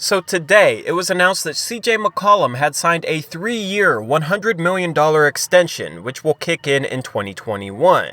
So today, it was announced that McCollum had signed a 3-year, $100 million extension, which will kick in 2021.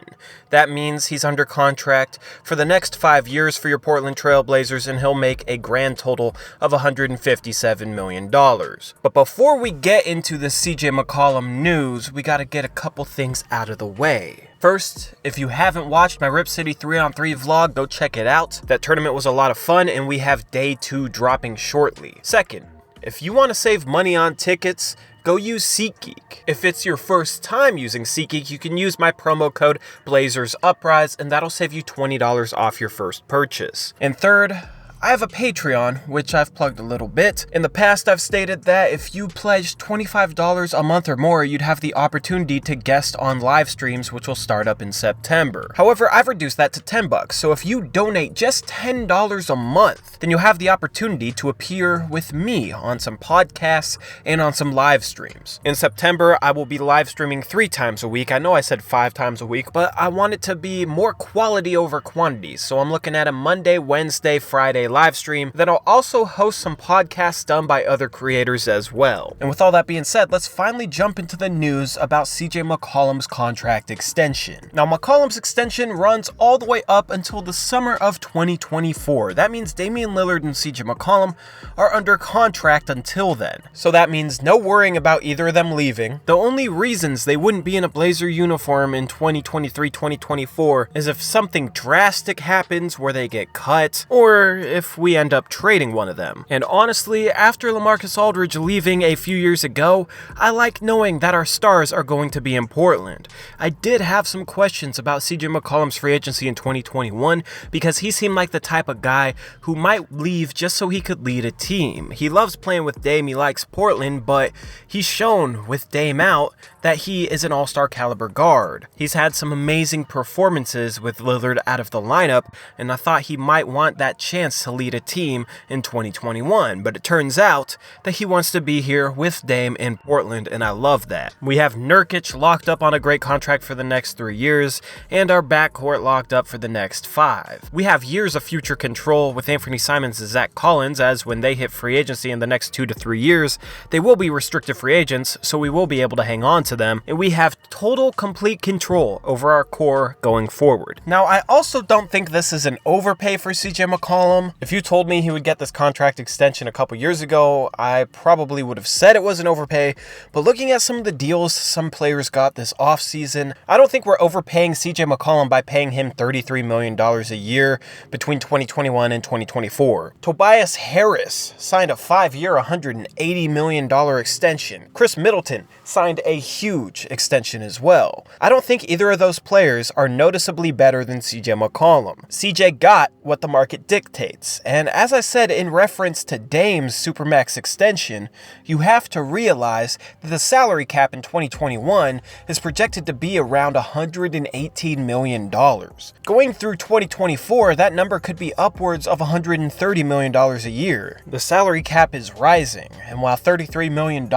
That means he's under contract for the next 5 years for your Portland Trail Blazers, and he'll make a grand total of $157 million. But before we get into the McCollum news, we gotta get a couple things out of the way. First, if you haven't watched my Rip City 3-on-3 vlog, go check it out. That tournament was a lot of fun, and we have day 2 dropping shortly. Second, if you want to save money on tickets, go use SeatGeek. If it's your first time using SeatGeek, you can use my promo code BlazersUprise, and that'll save you $20 off your first purchase. And third, I have a Patreon, which I've plugged a little bit. In the past, I've stated that if you pledged $25 a month or more, you'd have the opportunity to guest on live streams, which will start up in September. However, I've reduced that to $10, so if you donate just $10 a month, then you'll have the opportunity to appear with me on some podcasts and on some live streams. In September, I will be live streaming 3 times a week. I know I said 5 times a week, but I want it to be more quality over quantity, so I'm looking at a Monday, Wednesday, Friday live stream. Then I'll also host some podcasts done by other creators as well. And with all that being said, let's finally jump into the news about McCollum's contract extension. Now, McCollum's extension runs all the way up until the summer of 2024. That means Damian Lillard and McCollum are under contract until then. So that means no worrying about either of them leaving. The only reasons they wouldn't be in a Blazer uniform in 2023-2024 is if something drastic happens where they get cut, or if we end up trading one of them. And honestly, after LaMarcus Aldridge leaving a few years ago, I like knowing that our stars are going to be in Portland. I did have some questions about McCollum's free agency in 2021 because he seemed like the type of guy who might leave just so he could lead a team. He loves playing with Dame, he likes Portland, but he's shown with Dame out that he is an all-star caliber guard. He's had some amazing performances with Lillard out of the lineup, and I thought he might want that chance to lead a team in 2021, but it turns out that he wants to be here with Dame in Portland, and I love that. We have Nurkic locked up on a great contract for the next 3 years, and our backcourt locked up for the next 5. We have years of future control with Anthony Simons and Zach Collins, as when they hit free agency in the next 2 to 3 years, they will be restricted free agents, so we will be able to hang on to them, and we have total complete control over our core going forward. Now, I also don't think this is an overpay for McCollum. If you told me he would get this contract extension a couple years ago, I probably would have said it was an overpay, but looking at some of the deals some players got this offseason, I don't think we're overpaying McCollum by paying him $33 million a year between 2021 and 2024. Tobias Harris signed a 5-year, $180 million extension. Chris Middleton signed a huge extension as well. I don't think either of those players are noticeably better than McCollum. CJ got what the market dictates, and as I said in reference to Dame's Supermax extension, you have to realize that the salary cap in 2021 is projected to be around $118 million. Going through 2024, that number could be upwards of $130 million a year. The salary cap is rising, and while $33 million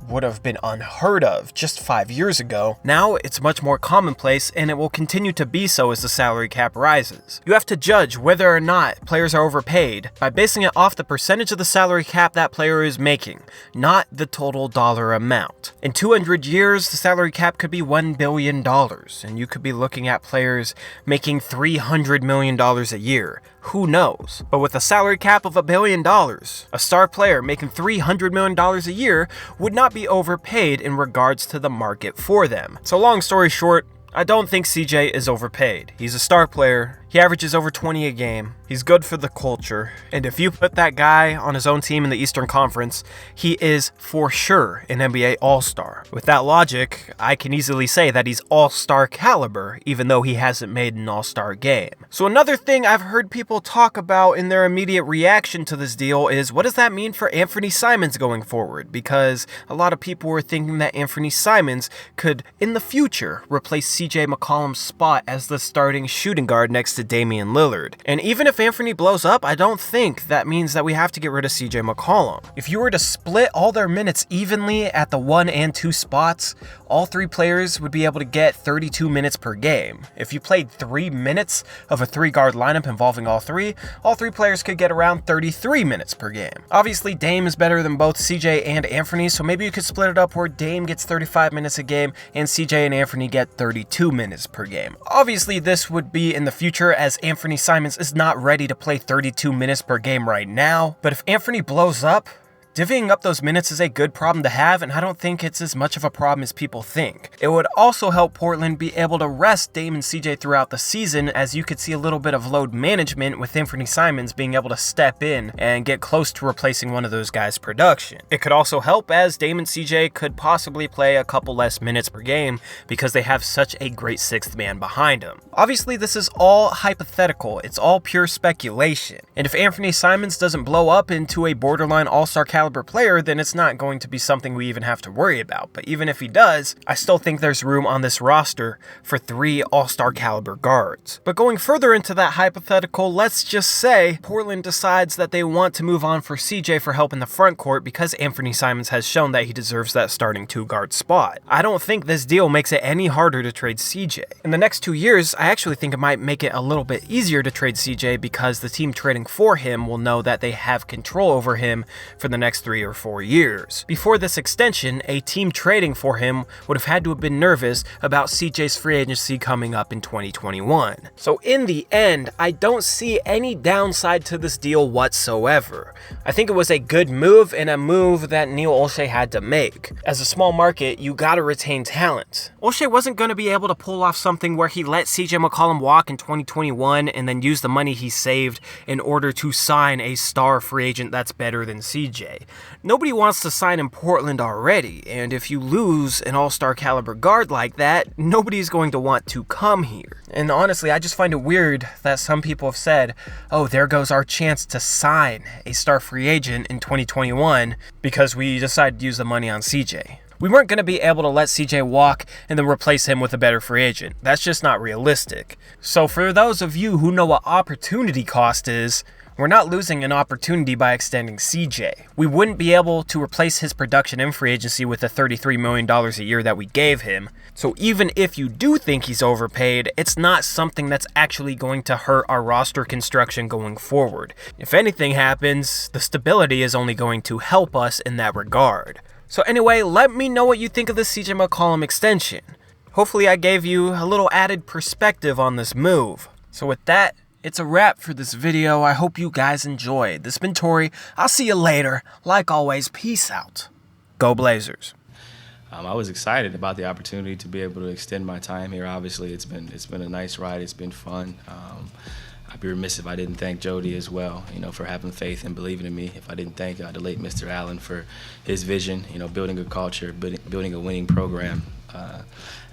would have been unheard of just 5 years ago, now it's much more commonplace, and it will continue to be so as the salary cap rises. You have to judge whether or not players are overpaid by basing it off the percentage of the salary cap that player is making, not the total dollar amount. In 200 years, the salary cap could be $1 billion, and you could be looking at players making $300 million a year. Who knows? But with a salary cap of $1 billion, a star player making $300 million a year would not be overpaid in regards to the market for them. So long story short, I don't think CJ is overpaid. He's a star player. He averages over 20 a game. He's good for the culture. And if you put that guy on his own team in the Eastern Conference, he is for sure an NBA All-Star. With that logic, I can easily say that he's All-Star caliber, even though he hasn't made an All-Star game. So another thing I've heard people talk about in their immediate reaction to this deal is, what does that mean for Anthony Simons going forward? Because a lot of people were thinking that Anthony Simons could, in the future, replace McCollum's spot as the starting shooting guard next to to Damian Lillard. And even if Anthony blows up, I don't think that means that we have to get rid of CJ McCollum. If you were to split all their minutes evenly at the 1 and 2 spots, all 3 players would be able to get 32 minutes per game. If you played 3 minutes of a 3-guard lineup involving all 3 players could get around 33 minutes per game. Obviously, Dame is better than both CJ and Anthony, so maybe you could split it up where Dame gets 35 minutes a game and CJ and Anthony get 32 minutes per game. Obviously, this would be in the future as Anthony Simons is not ready to play 32 minutes per game right now, but if Anthony blows up, divvying up those minutes is a good problem to have, and I don't think it's as much of a problem as people think. It would also help Portland be able to rest Dame and CJ throughout the season, as you could see a little bit of load management with Anthony Simons being able to step in and get close to replacing one of those guys' production. It could also help as Dame and CJ could possibly play a couple less minutes per game because they have such a great 6th man behind them. Obviously, this is all hypothetical. It's all pure speculation. And if Anthony Simons doesn't blow up into a borderline all-star caliber player, then it's not going to be something we even have to worry about. But even if he does, I still think there's room on this roster for 3 all-star caliber guards. But going further into that hypothetical, let's just say Portland decides that they want to move on for CJ for help in the front court because Anthony Simons has shown that he deserves that starting 2-guard spot. I don't think this deal makes it any harder to trade CJ. In the next 2 years, I actually think it might make it a little bit easier to trade CJ because the team trading for him will know that they have control over him for the next 3 or 4 years. Before this extension, a team trading for him would have had to have been nervous about CJ's free agency coming up in 2021. So in the end, I don't see any downside to this deal whatsoever. I think it was a good move and a move that Neil Olshey had to make. As a small market, you gotta retain talent. Olshey wasn't going to be able to pull off something where he let CJ McCollum walk in 2021 and then use the money he saved in order to sign a star free agent that's better than CJ. Nobody wants to sign in Portland already, and if you lose an all-star caliber guard like that, nobody's going to want to come here. And honestly, I just find it weird that some people have said, oh, there goes our chance to sign a star free agent in 2021 because we decided to use the money on CJ. We weren't going to be able to let CJ walk and then replace him with a better free agent. That's just not realistic. So for those of you who know what opportunity cost is, we're not losing an opportunity by extending CJ. We wouldn't be able to replace his production in free agency with the $33 million a year that we gave him. So even if you do think he's overpaid, it's not something that's actually going to hurt our roster construction going forward. If anything happens, the stability is only going to help us in that regard. So anyway, let me know what you think of the CJ McCollum extension. Hopefully I gave you a little added perspective on this move. So with that, it's a wrap for this video. I hope you guys enjoyed. This has been Tori. I'll see you later. Like always, peace out. Go Blazers. I was excited about the opportunity to be able to extend my time here. Obviously, it's been a nice ride. It's been fun. I'd be remiss if I didn't thank Jody as well, for having faith and believing in me. If I didn't thank the late Mr. Allen for his vision, building a culture, building a winning program,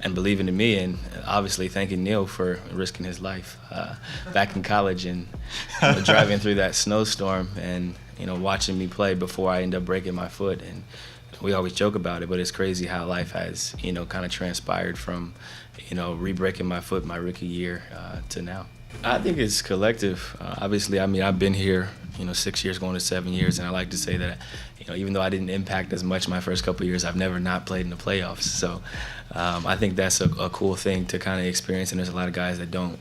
and believing in me, and obviously thanking Neil for risking his life back in college and driving through that snowstorm and watching me play before I end up breaking my foot. And we always joke about it, but it's crazy how life has kind of transpired from re-breaking my foot my rookie year to now. I think it's collective. Obviously, I've been here 6 years going to 7 years, and I like to say that even though I didn't impact as much my first couple of years, I've never not played in the playoffs. So I think that's a cool thing to kind of experience, and there's a lot of guys that don't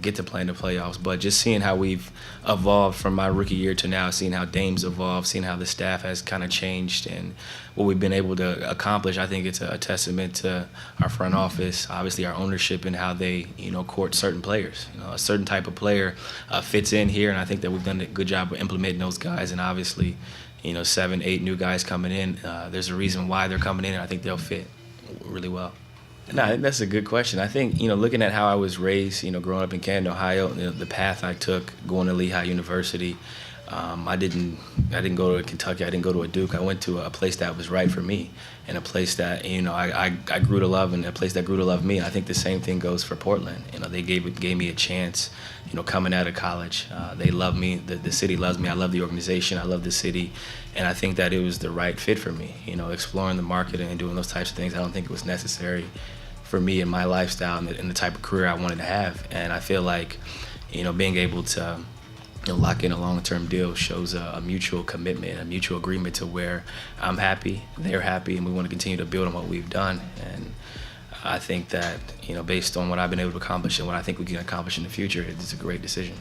get to play in the playoffs. But just seeing how we've evolved from my rookie year to now, seeing how Dame's evolved, seeing how the staff has kind of changed and what we've been able to accomplish, I think it's a testament to our front office, obviously our ownership and how they court certain players. A certain type of player fits in here, and I think that we've done a good job of implementing those guys. And obviously 7, 8 new guys coming in, there's a reason why they're coming in, and I think they'll fit really well. No, I think that's a good question. I think, looking at how I was raised, growing up in Canton, Ohio, the path I took going to Lehigh University, I didn't go to Kentucky, I didn't go to a Duke. I went to a place that was right for me, and a place that, I grew to love, and a place that grew to love me. And I think the same thing goes for Portland. They gave me a chance, coming out of college. They love me, the city loves me, I love the organization, I love the city, and I think that it was the right fit for me. Exploring the market and doing those types of things, I don't think it was necessary for me and my lifestyle and the type of career I wanted to have. And I feel like, being able to lock in a long-term deal shows a mutual commitment, a mutual agreement to where I'm happy, they're happy, and we want to continue to build on what we've done. And I think that, based on what I've been able to accomplish and what I think we can accomplish in the future, it's a great decision.